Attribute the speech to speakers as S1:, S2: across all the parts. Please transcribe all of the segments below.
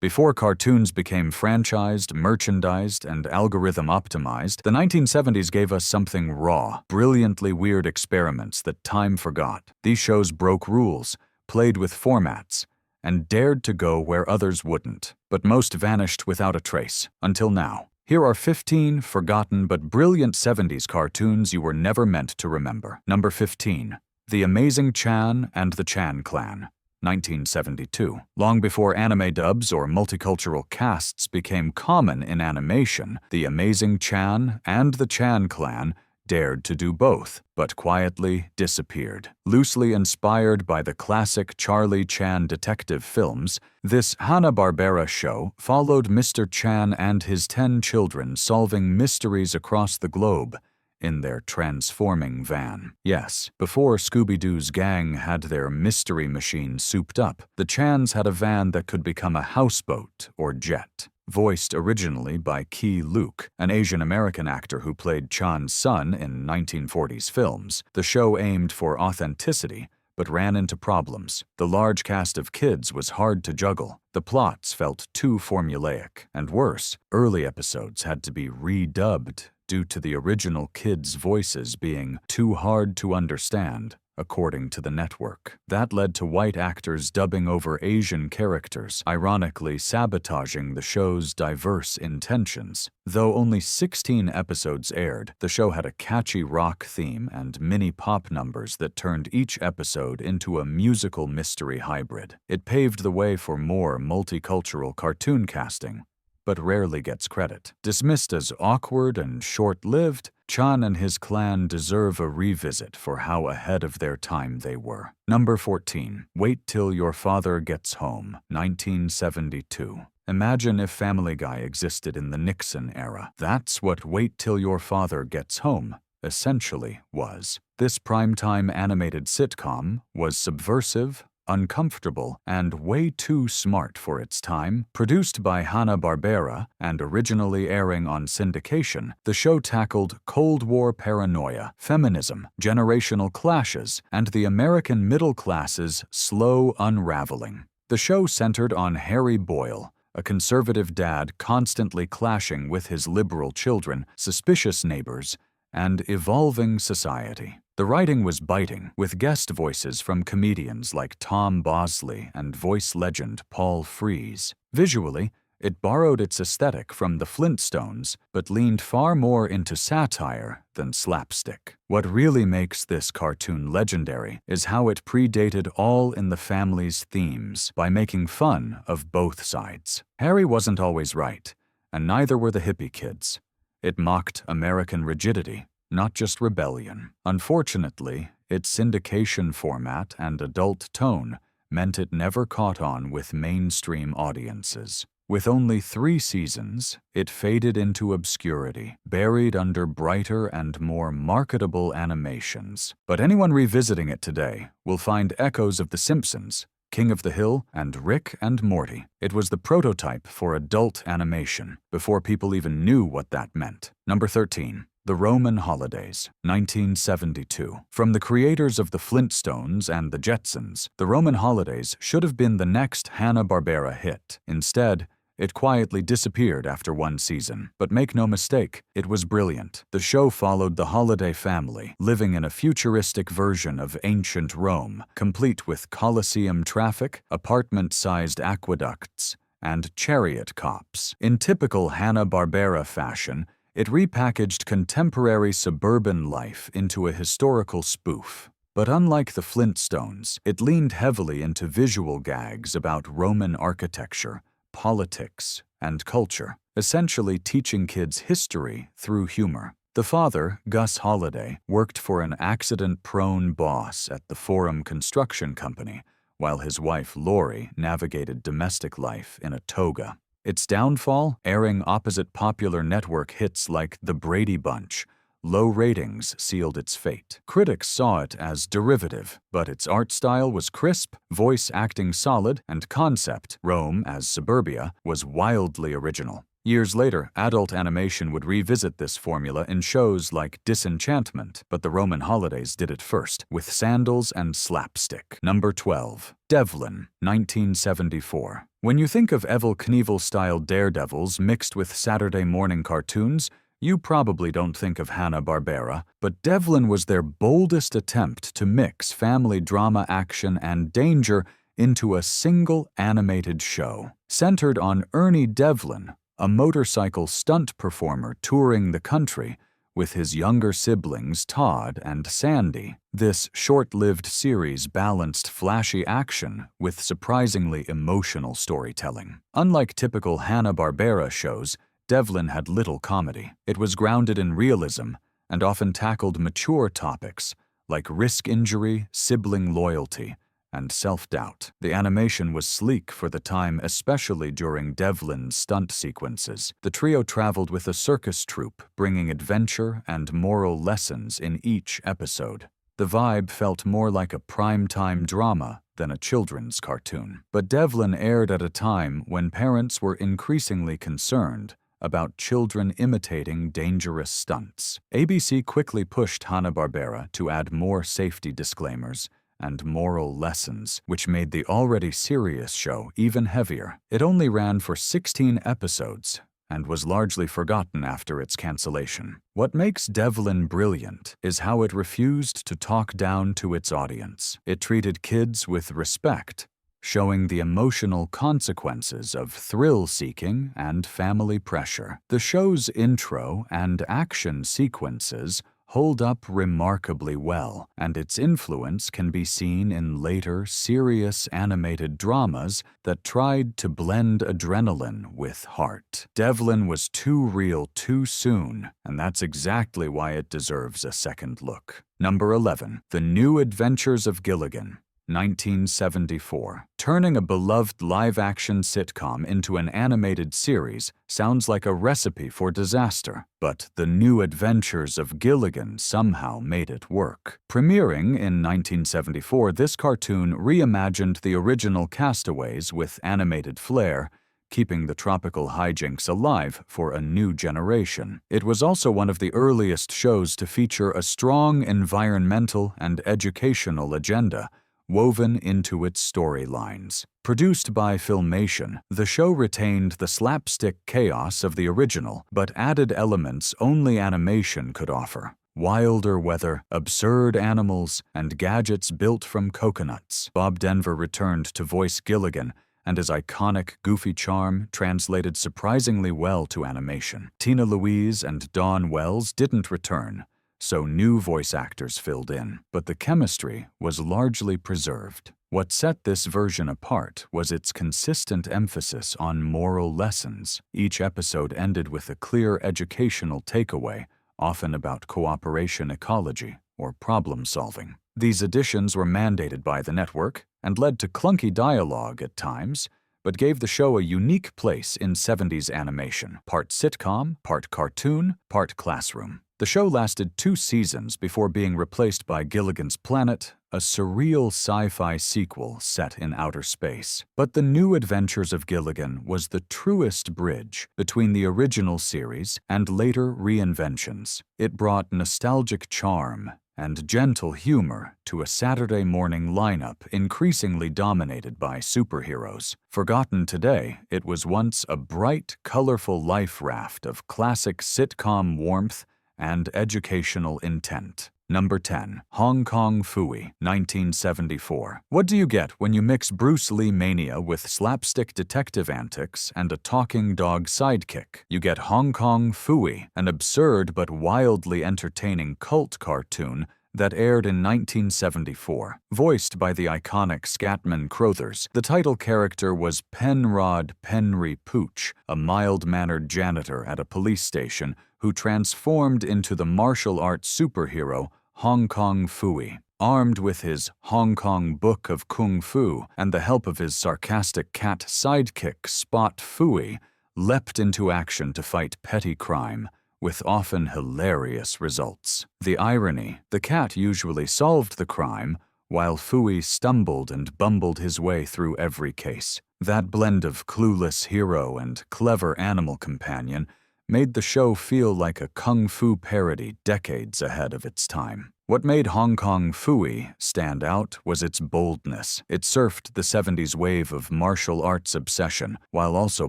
S1: Before cartoons became franchised, merchandised, and algorithm-optimized, the 1970s gave us something raw, brilliantly weird experiments that time forgot. These shows broke rules, played with formats, and dared to go where others wouldn't. But most vanished without a trace, until now. Here are 15 forgotten but brilliant 70s cartoons you were never meant to remember. Number 15. The Amazing Chan and the Chan Clan. 1972. Long before anime dubs or multicultural casts became common in animation, the Amazing Chan and the Chan Clan dared to do both, but quietly disappeared. Loosely inspired by the classic Charlie Chan detective films, this Hanna-Barbera show followed Mr. Chan and his 10 children solving mysteries across the globe in their transforming van. Yes, before Scooby-Doo's gang had their mystery machine souped up, the Chans had a van that could become a houseboat or jet. Voiced originally by Key Luke, an Asian-American actor who played Chan's son in 1940s films, the show aimed for authenticity, but ran into problems. The large cast of kids was hard to juggle. The plots felt too formulaic. And worse, early episodes had to be redubbed due to the original kids' voices being too hard to understand, according to the network. That led to white actors dubbing over Asian characters, ironically sabotaging the show's diverse intentions. Though only 16 episodes aired, the show had a catchy rock theme and mini pop numbers that turned each episode into a musical mystery hybrid. It paved the way for more multicultural cartoon casting, but rarely gets credit. Dismissed as awkward and short-lived, Chan and his clan deserve a revisit for how ahead of their time they were. Number 14. Wait Till Your Father Gets Home, 1972. Imagine if Family Guy existed in the Nixon era. That's what Wait Till Your Father Gets Home essentially was. This primetime animated sitcom was subversive, uncomfortable, and way too smart for its time. Produced by Hanna-Barbera and originally airing on syndication, the show tackled Cold War paranoia, feminism, generational clashes, and the American middle class's slow unraveling. The show centered on Harry Boyle, a conservative dad constantly clashing with his liberal children, suspicious neighbors, and evolving society. The writing was biting, with guest voices from comedians like Tom Bosley and voice legend Paul Frees. Visually, it borrowed its aesthetic from the Flintstones, but leaned far more into satire than slapstick. What really makes this cartoon legendary is how it predated All in the Family's themes by making fun of both sides. Harry wasn't always right, and neither were the hippie kids. It mocked American rigidity, not just rebellion. Unfortunately, its syndication format and adult tone meant it never caught on with mainstream audiences. With only 3 seasons, it faded into obscurity, buried under brighter and more marketable animations. But anyone revisiting it today will find echoes of The Simpsons, King of the Hill, and Rick and Morty. It was the prototype for adult animation, before people even knew what that meant. Number 13. The Roman Holidays, 1972. From the creators of the Flintstones and the Jetsons, The Roman Holidays should have been the next Hanna-Barbera hit. Instead, it quietly disappeared after 1 season. But make no mistake, it was brilliant. The show followed the Holiday family, living in a futuristic version of ancient Rome, complete with Colosseum traffic, apartment-sized aqueducts, and chariot cops. In typical Hanna-Barbera fashion, it repackaged contemporary suburban life into a historical spoof. But unlike the Flintstones, it leaned heavily into visual gags about Roman architecture, politics, and culture, essentially teaching kids history through humor. The father, Gus Holliday, worked for an accident-prone boss at the Forum Construction Company, while his wife, Lori, navigated domestic life in a toga. Its downfall, airing opposite popular network hits like The Brady Bunch. Low ratings sealed its fate. Critics saw it as derivative, but its art style was crisp, voice acting solid, and concept, Rome as suburbia, was wildly original. Years later, adult animation would revisit this formula in shows like Disenchantment, but the Roman Holidays did it first, with sandals and slapstick. Number 12. Devlin, 1974. When you think of Evel Knievel-style daredevils mixed with Saturday morning cartoons, you probably don't think of Hanna-Barbera, but Devlin was their boldest attempt to mix family drama, action, and danger into a single animated show. Centered on Ernie Devlin, a motorcycle stunt performer touring the country, with his younger siblings Todd and Sandy. This short-lived series balanced flashy action with surprisingly emotional storytelling. Unlike typical Hanna-Barbera shows, Devlin had little comedy. It was grounded in realism and often tackled mature topics like risk injury, sibling loyalty, and self-doubt. The animation was sleek for the time, especially during Devlin's stunt sequences. The trio traveled with a circus troupe, bringing adventure and moral lessons in each episode. The vibe felt more like a prime-time drama than a children's cartoon. But Devlin aired at a time when parents were increasingly concerned about children imitating dangerous stunts. ABC quickly pushed Hanna-Barbera to add more safety disclaimers and moral lessons, which made the already serious show even heavier. It only ran for 16 episodes and was largely forgotten after its cancellation. What makes Devlin brilliant is how it refused to talk down to its audience. It treated kids with respect, showing the emotional consequences of thrill-seeking and family pressure. The show's intro and action sequences hold up remarkably well, and its influence can be seen in later, serious animated dramas that tried to blend adrenaline with heart. Devlin was too real too soon, and that's exactly why it deserves a second look. Number 11. The New Adventures of Gilligan, 1974. Turning a beloved live-action sitcom into an animated series sounds like a recipe for disaster, but The New Adventures of Gilligan somehow made it work. Premiering in 1974, this cartoon reimagined the original Castaways with animated flair, keeping the tropical hijinks alive for a new generation. It was also one of the earliest shows to feature a strong environmental and educational agenda woven into its storylines. Produced by Filmation, the show retained the slapstick chaos of the original, but added elements only animation could offer. Wilder weather, absurd animals, and gadgets built from coconuts. Bob Denver returned to voice Gilligan, and his iconic, goofy charm translated surprisingly well to animation. Tina Louise and Dawn Wells didn't return, so new voice actors filled in, but the chemistry was largely preserved. What set this version apart was its consistent emphasis on moral lessons. Each episode ended with a clear educational takeaway, often about cooperation ecology or problem-solving. These additions were mandated by the network and led to clunky dialogue at times, but gave the show a unique place in 70s animation, part sitcom, part cartoon, part classroom. The show lasted 2 seasons before being replaced by Gilligan's Planet, a surreal sci-fi sequel set in outer space. But The New Adventures of Gilligan was the truest bridge between the original series and later reinventions. It brought nostalgic charm and gentle humor to a Saturday morning lineup increasingly dominated by superheroes. Forgotten today, it was once a bright, colorful life raft of classic sitcom warmth and educational intent. Number 10. Hong Kong Phooey, 1974. What do you get when you mix Bruce Lee mania with slapstick detective antics and a talking dog sidekick? You get Hong Kong Phooey, an absurd but wildly entertaining cult cartoon that aired in 1974. Voiced by the iconic Scatman Crothers, the title character was Penrod Penry Pooch, a mild-mannered janitor at a police station who transformed into the martial arts superhero Hong Kong Phooey. Armed with his Hong Kong Book of Kung Fu and the help of his sarcastic cat sidekick Spot Phooey, leapt into action to fight petty crime, with often hilarious results. The irony: the cat usually solved the crime, while Phooey stumbled and bumbled his way through every case. That blend of clueless hero and clever animal companion made the show feel like a kung fu parody decades ahead of its time. What made Hong Kong Phooey stand out was its boldness. It surfed the 70s wave of martial arts obsession while also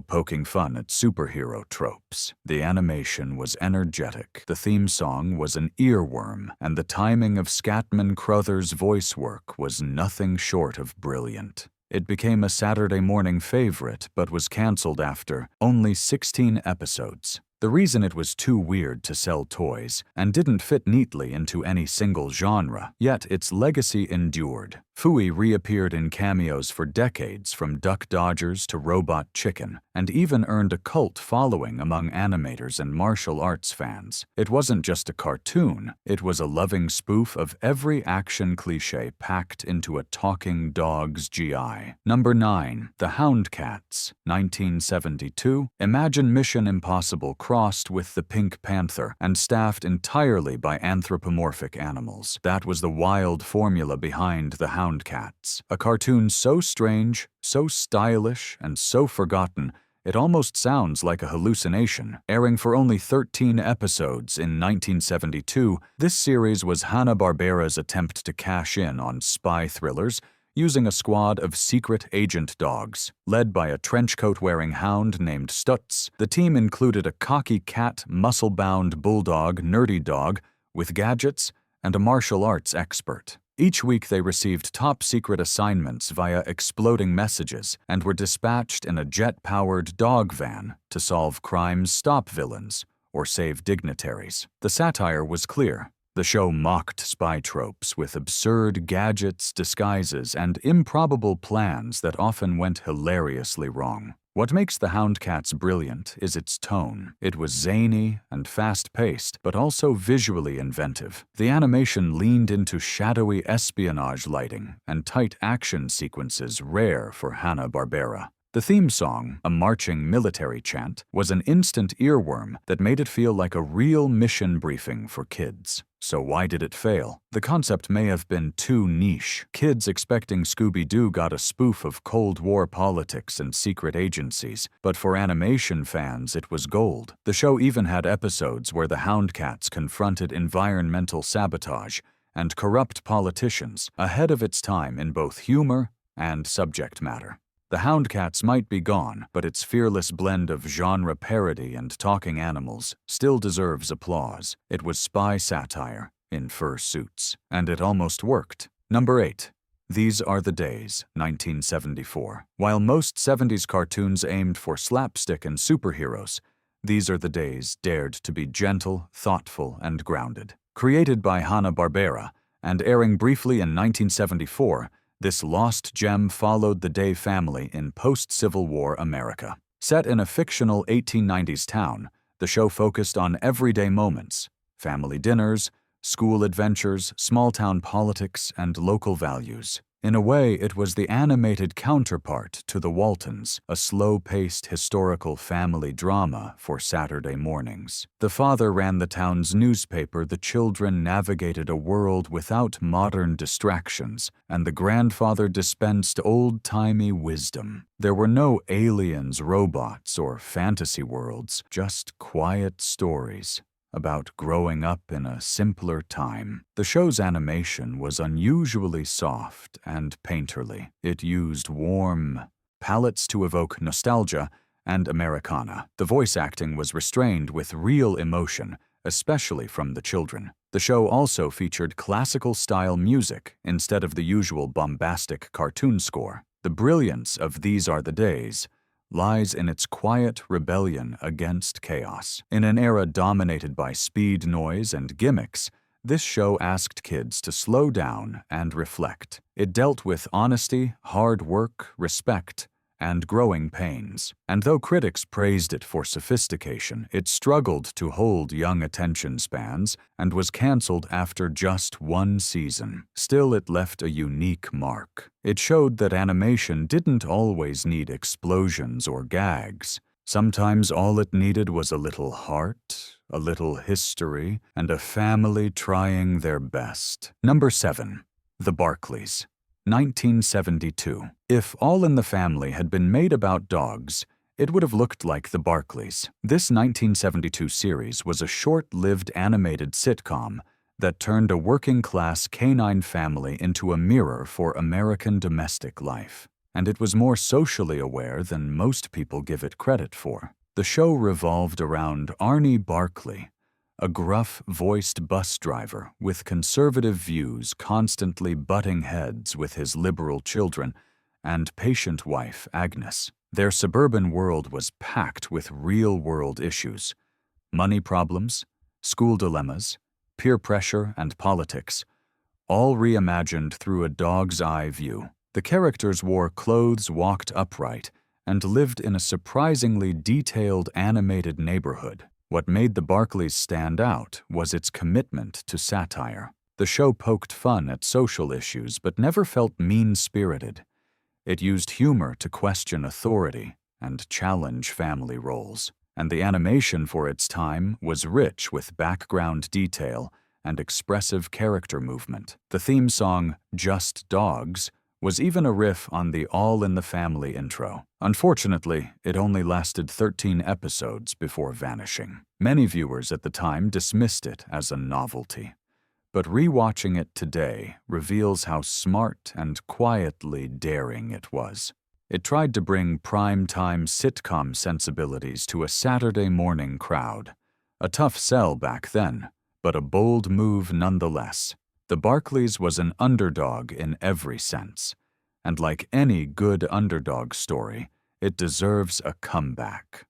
S1: poking fun at superhero tropes. The animation was energetic, the theme song was an earworm, and the timing of Scatman Crothers' voice work was nothing short of brilliant. It became a Saturday morning favorite but was cancelled after only 16 episodes. The reason it was too weird to sell toys and didn't fit neatly into any single genre, yet its legacy endured. Phooey reappeared in cameos for decades, from Duck Dodgers to Robot Chicken, and even earned a cult following among animators and martial arts fans. It wasn't just a cartoon, it was a loving spoof of every action cliché packed into a talking dog's GI. Number 9. The Houndcats, 1972. Imagine Mission Impossible crossed with the Pink Panther and staffed entirely by anthropomorphic animals. That was the wild formula behind the Houndcats, a cartoon so strange, so stylish, and so forgotten, it almost sounds like a hallucination. Airing for only 13 episodes in 1972, this series was Hanna-Barbera's attempt to cash in on spy thrillers, using a squad of secret agent dogs. Led by a trenchcoat-wearing hound named Stutz, the team included a cocky cat, muscle-bound bulldog, nerdy dog, with gadgets, and a martial arts expert. Each week they received top-secret assignments via exploding messages and were dispatched in a jet-powered dog van to solve crimes, stop villains, or save dignitaries. The satire was clear. The show mocked spy tropes with absurd gadgets, disguises, and improbable plans that often went hilariously wrong. What makes the Houndcats brilliant is its tone. It was zany and fast-paced, but also visually inventive. The animation leaned into shadowy espionage lighting and tight action sequences rare for Hanna-Barbera. The theme song, a marching military chant, was an instant earworm that made it feel like a real mission briefing for kids. So why did it fail? The concept may have been too niche. Kids expecting Scooby-Doo got a spoof of Cold War politics and secret agencies, but for animation fans it was gold. The show even had episodes where the Houndcats confronted environmental sabotage and corrupt politicians, ahead of its time in both humor and subject matter. The Houndcats might be gone, but its fearless blend of genre parody and talking animals still deserves applause. It was spy satire in fur suits, and it almost worked. Number 8. These Are the Days, 1974. While most 70s cartoons aimed for slapstick and superheroes, These Are the Days dared to be gentle, thoughtful, and grounded. Created by Hanna-Barbera and airing briefly in 1974, this lost gem followed the Day family in post-Civil War America. Set in a fictional 1890s town, the show focused on everyday moments, family dinners, school adventures, small-town politics, and local values. In a way, it was the animated counterpart to The Waltons, a slow-paced historical family drama for Saturday mornings. The father ran the town's newspaper, the children navigated a world without modern distractions, and the grandfather dispensed old-timey wisdom. There were no aliens, robots, or fantasy worlds, just quiet stories about growing up in a simpler time. The show's animation was unusually soft and painterly. It used warm palettes to evoke nostalgia and Americana. The voice acting was restrained with real emotion, especially from the children. The show also featured classical-style music instead of the usual bombastic cartoon score. The brilliance of These Are the Days lies in its quiet rebellion against chaos. In an era dominated by speed, noise, and gimmicks, this show asked kids to slow down and reflect. It dealt with honesty, hard work, respect, and growing pains. And though critics praised it for sophistication, it struggled to hold young attention spans and was canceled after just one season. Still, it left a unique mark. It showed that animation didn't always need explosions or gags. Sometimes all it needed was a little heart, a little history, and a family trying their best. Number 7. The Barkleys, 1972. If All in the Family had been made about dogs, it would have looked like the Barkleys. This 1972 series was a short-lived animated sitcom that turned a working-class canine family into a mirror for American domestic life. And it was more socially aware than most people give it credit for. The show revolved around Arnie Barkley, a gruff-voiced bus driver with conservative views constantly butting heads with his liberal children and patient wife, Agnes. Their suburban world was packed with real-world issues: money problems, school dilemmas, peer pressure, and politics, all reimagined through a dog's eye view. The characters wore clothes, walked upright, and lived in a surprisingly detailed animated neighborhood. What made the Barkleys stand out was its commitment to satire. The show poked fun at social issues but never felt mean-spirited. It used humor to question authority and challenge family roles. And the animation for its time was rich with background detail and expressive character movement. The theme song, Just Dogs, was even a riff on the All in the Family intro. Unfortunately, it only lasted 13 episodes before vanishing. Many viewers at the time dismissed it as a novelty, but rewatching it today reveals how smart and quietly daring it was. It tried to bring prime-time sitcom sensibilities to a Saturday morning crowd. A tough sell back then, but a bold move nonetheless. The Barkleys was an underdog in every sense, and like any good underdog story, it deserves a comeback.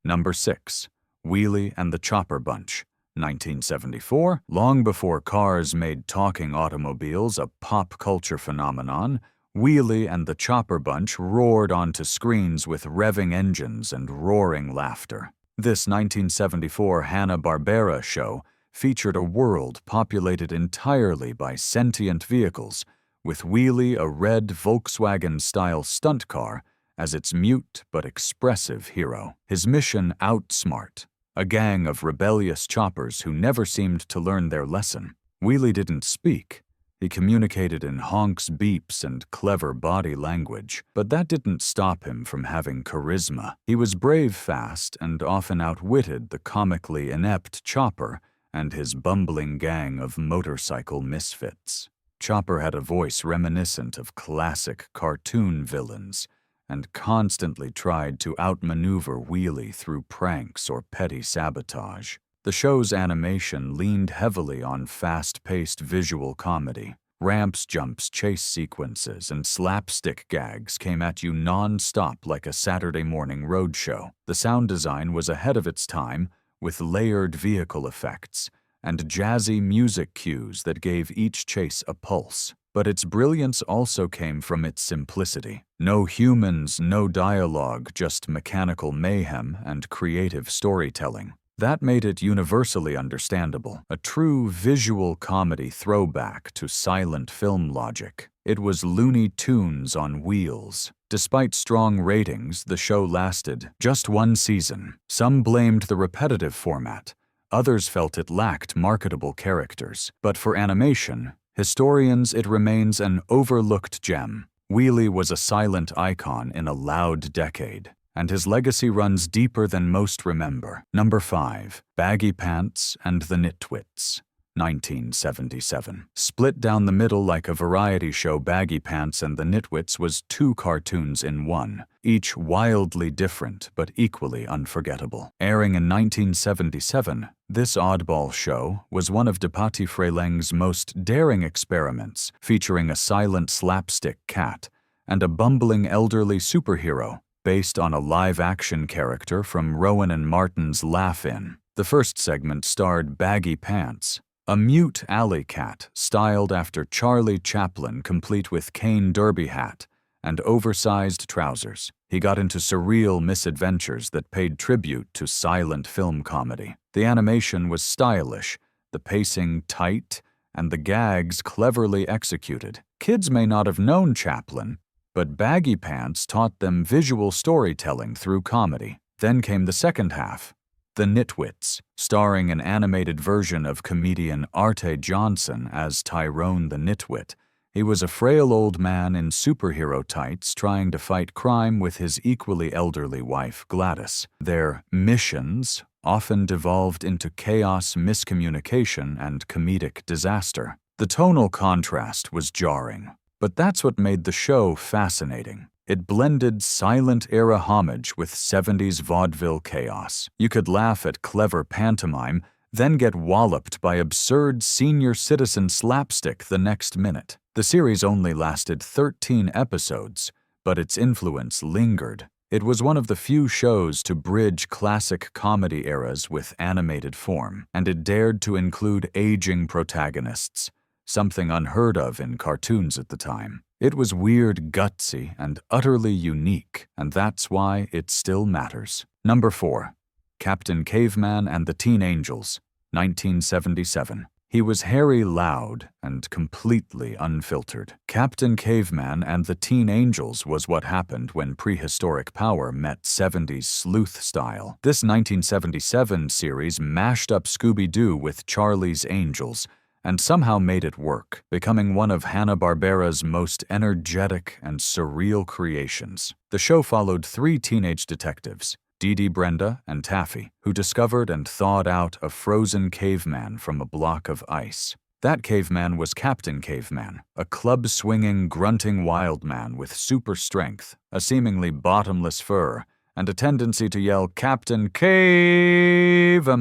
S1: Number 6, Wheelie and the Chopper Bunch, 1974. Long before cars made talking automobiles a pop culture phenomenon, Wheelie and the Chopper Bunch roared onto screens with revving engines and roaring laughter. This 1974 Hanna-Barbera show featured a world populated entirely by sentient vehicles, with Wheelie, a red Volkswagen-style stunt car, as its mute but expressive hero. His mission: outsmart a gang of rebellious choppers who never seemed to learn their lesson. Wheelie didn't speak. He communicated in honks, beeps, and clever body language, but that didn't stop him from having charisma. He was brave fast and often outwitted the comically inept Chopper and his bumbling gang of motorcycle misfits. Chopper had a voice reminiscent of classic cartoon villains and constantly tried to outmaneuver Wheelie through pranks or petty sabotage. The show's animation leaned heavily on fast-paced visual comedy. Ramps, jumps, chase sequences, and slapstick gags came at you non-stop like a Saturday morning roadshow. The sound design was ahead of its time, with layered vehicle effects and jazzy music cues that gave each chase a pulse. But its brilliance also came from its simplicity. No humans, no dialogue, just mechanical mayhem and creative storytelling. That made it universally understandable, a true visual comedy throwback to silent film logic. It was Looney Tunes on wheels. Despite strong ratings, the show lasted just one season. Some blamed the repetitive format. Others felt it lacked marketable characters. But for animation, historians, it remains an overlooked gem. Wheelie was a silent icon in a loud decade, and his legacy runs deeper than most remember. Number 5, Baggy Pants and the Nitwits, 1977. Split down the middle like a variety show, Baggy Pants and the Nitwits was 2 cartoons in one, each wildly different but equally unforgettable. Airing in 1977, this oddball show was one of de Paty Freleng's most daring experiments, featuring a silent slapstick cat and a bumbling elderly superhero based on a live-action character from Rowan and Martin's Laugh-In. The first segment starred Baggy Pants, a mute alley cat styled after Charlie Chaplin, complete with cane derby hat and oversized trousers. He got into surreal misadventures that paid tribute to silent film comedy. The animation was stylish, the pacing tight, and the gags cleverly executed. Kids may not have known Chaplin, but Baggy Pants taught them visual storytelling through comedy. Then came the second half, The Nitwits, starring an animated version of comedian Arte Johnson as Tyrone the Nitwit, He was a frail old man in superhero tights trying to fight crime with his equally elderly wife, Gladys. Their missions often devolved into chaos, miscommunication, and comedic disaster. The tonal contrast was jarring, but that's what made the show fascinating. It blended silent-era homage with 70s vaudeville chaos. You could laugh at clever pantomime, then get walloped by absurd senior citizen slapstick the next minute. The series only lasted 13 episodes, but its influence lingered. It was one of the few shows to bridge classic comedy eras with animated form, and it dared to include aging protagonists, something unheard of in cartoons at the time. It was weird, gutsy, and utterly unique, and that's why it still matters. Number 4. Captain Caveman and the Teen Angels, 1977. He was hairy, loud, and completely unfiltered. Captain Caveman and the Teen Angels was what happened when prehistoric power met 70s sleuth style. This 1977 series mashed up Scooby-Doo with Charlie's Angels, and somehow made it work, becoming one of Hanna-Barbera's most energetic and surreal creations. The show followed 3 teenage detectives, Dee Dee, Brenda, and Taffy, who discovered and thawed out a frozen caveman from a block of ice. That caveman was Captain Caveman, a club-swinging, grunting wild man with super strength, a seemingly bottomless fur, and a tendency to yell, "Captain Caveman!"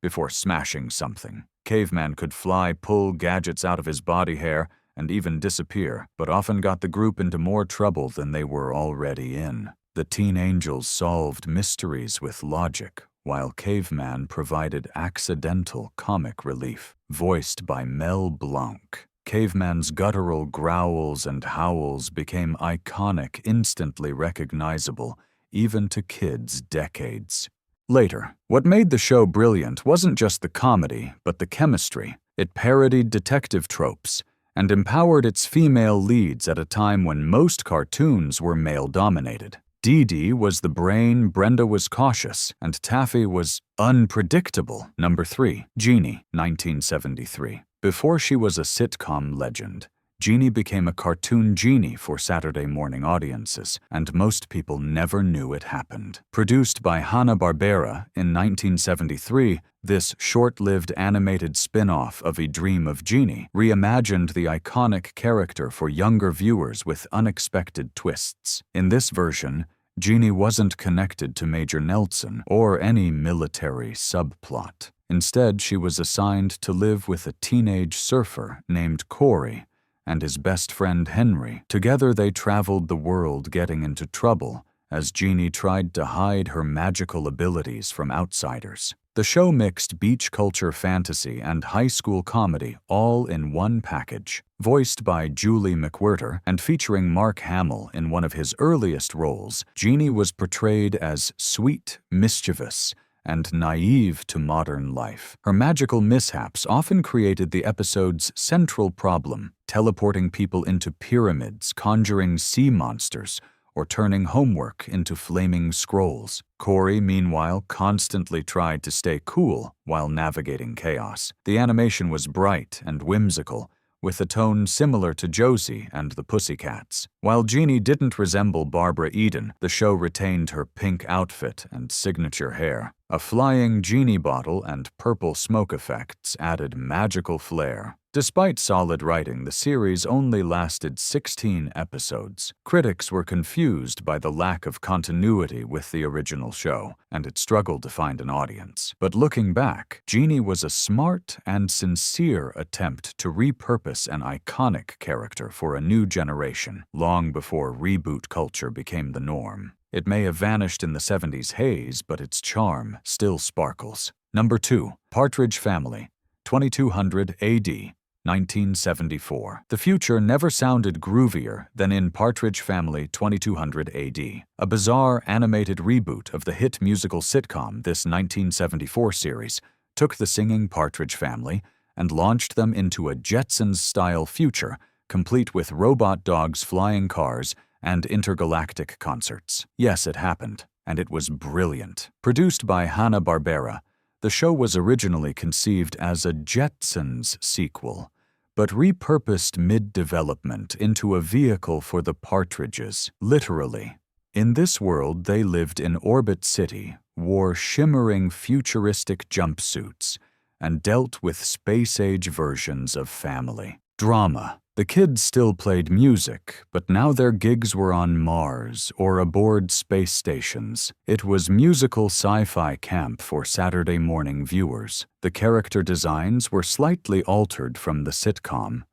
S1: before smashing something. Caveman could fly, pull gadgets out of his body hair, and even disappear, but often got the group into more trouble than they were already in. The Teen Angels solved mysteries with logic, while Caveman provided accidental comic relief. Voiced by Mel Blanc, Caveman's guttural growls and howls became iconic, instantly recognizable, even to kids decades later. What made the show brilliant wasn't just the comedy, but the chemistry. It parodied detective tropes and empowered its female leads at a time when most cartoons were male-dominated. Dee Dee was the brain, Brenda was cautious, and Taffy was unpredictable. Number 3. Jeannie, 1973. Before she was a sitcom legend, Jeannie became a cartoon genie for Saturday morning audiences, and most people never knew it happened. Produced by Hanna-Barbera in 1973, this short-lived animated spin-off of A Dream of Jeannie reimagined the iconic character for younger viewers with unexpected twists. In this version, Jeannie wasn't connected to Major Nelson or any military subplot. Instead, she was assigned to live with a teenage surfer named Corey and his best friend Henry. Together they traveled the world getting into trouble as Jeannie tried to hide her magical abilities from outsiders. The show mixed beach culture fantasy and high school comedy all in one package. Voiced by Julie McWhirter and featuring Mark Hamill in one of his earliest roles, Jeannie was portrayed as sweet, mischievous, and naive to modern life. Her magical mishaps often created the episode's central problem, teleporting people into pyramids, conjuring sea monsters, or turning homework into flaming scrolls. Corey, meanwhile, constantly tried to stay cool while navigating chaos. The animation was bright and whimsical, with a tone similar to Josie and the Pussycats. While Jeannie didn't resemble Barbara Eden, the show retained her pink outfit and signature hair. A flying genie bottle and purple smoke effects added magical flair. Despite solid writing, the series only lasted 16 episodes. Critics were confused by the lack of continuity with the original show, and it struggled to find an audience. But looking back, Jeannie was a smart and sincere attempt to repurpose an iconic character for a new generation, long before reboot culture became the norm. It may have vanished in the 70s haze, but its charm still sparkles. Number 2. Partridge Family, 2200 AD. 1974. The future never sounded groovier than in Partridge Family 2200 AD. A bizarre animated reboot of the hit musical sitcom, this 1974 series took the singing Partridge Family and launched them into a Jetsons-style future, complete with robot dogs, flying cars, and intergalactic concerts. Yes, it happened, and it was brilliant. Produced by Hanna-Barbera, the show was originally conceived as a Jetsons sequel, but repurposed mid-development into a vehicle for the Partridges, literally. In this world, they lived in Orbit City, wore shimmering futuristic jumpsuits, and dealt with space-age versions of family. Drama. The kids still played music, but now their gigs were on Mars or aboard space stations. It was musical sci-fi camp for Saturday morning viewers. The character designs were slightly altered from the sitcom,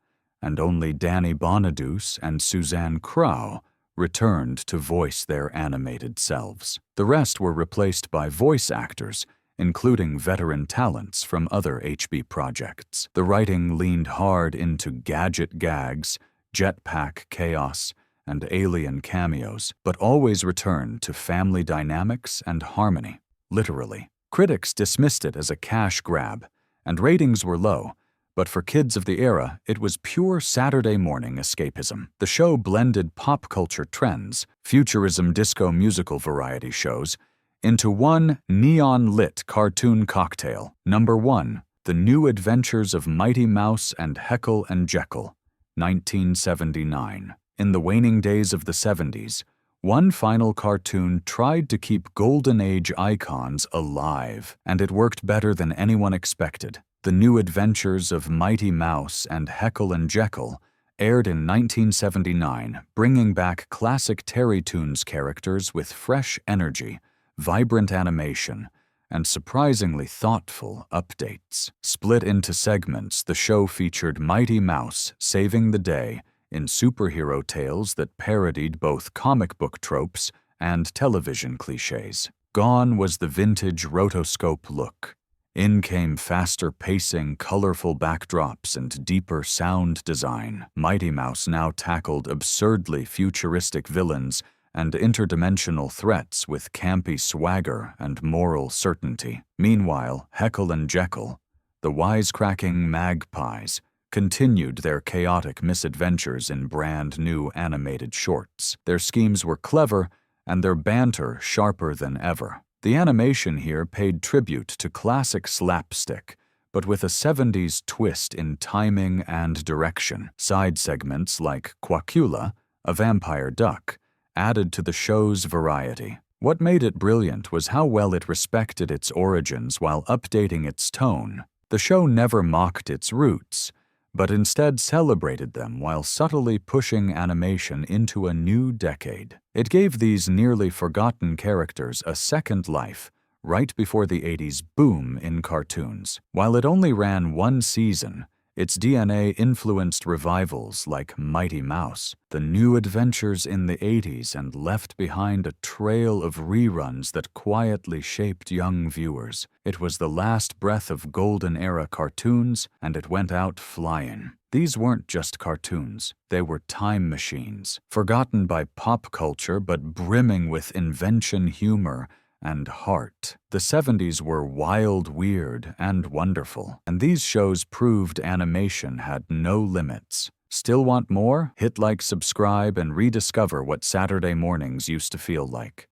S1: and only Danny Bonaduce and Suzanne Crowe returned to voice their animated selves. The rest were replaced by voice actors, including veteran talents from other HB projects. The writing leaned hard into gadget gags, jetpack chaos, and alien cameos, but always returned to family dynamics and harmony, literally. Critics dismissed it as a cash grab, and ratings were low, but for kids of the era, it was pure Saturday morning escapism. The show blended pop culture trends, futurism disco musical variety shows, into one neon-lit cartoon cocktail. Number 1, The New Adventures of Mighty Mouse and Heckle and Jeckle, 1979. In the waning days of the 70s, one final cartoon tried to keep Golden Age icons alive, and it worked better than anyone expected. The New Adventures of Mighty Mouse and Heckle and Jeckle aired in 1979, bringing back classic Terrytoons characters with fresh energy, vibrant animation, and surprisingly thoughtful updates. Split into segments, the show featured Mighty Mouse saving the day in superhero tales that parodied both comic book tropes and television cliches. Gone was the vintage rotoscope look. In came faster pacing, colorful backdrops, and deeper sound design. Mighty Mouse now tackled absurdly futuristic villains and interdimensional threats with campy swagger and moral certainty. Meanwhile, Heckle and Jeckle, the wisecracking magpies, continued their chaotic misadventures in brand-new animated shorts. Their schemes were clever, and their banter sharper than ever. The animation here paid tribute to classic slapstick, but with a 70s twist in timing and direction. Side segments like Quackula, a vampire duck, added to the show's variety. What made it brilliant was how well it respected its origins while updating its tone. The show never mocked its roots, but instead celebrated them while subtly pushing animation into a new decade. It gave these nearly forgotten characters a second life right before the 80s boom in cartoons. While it only ran one season, its DNA influenced revivals like Mighty Mouse, The New Adventures in the 80s, and left behind a trail of reruns that quietly shaped young viewers. It was the last breath of golden-era cartoons, and it went out flying. These weren't just cartoons. They were time machines, forgotten by pop culture but brimming with invention, humor, and heart. The 70s were wild, weird, and wonderful, and these shows proved animation had no limits. Still want more? Hit like, subscribe, and rediscover what Saturday mornings used to feel like.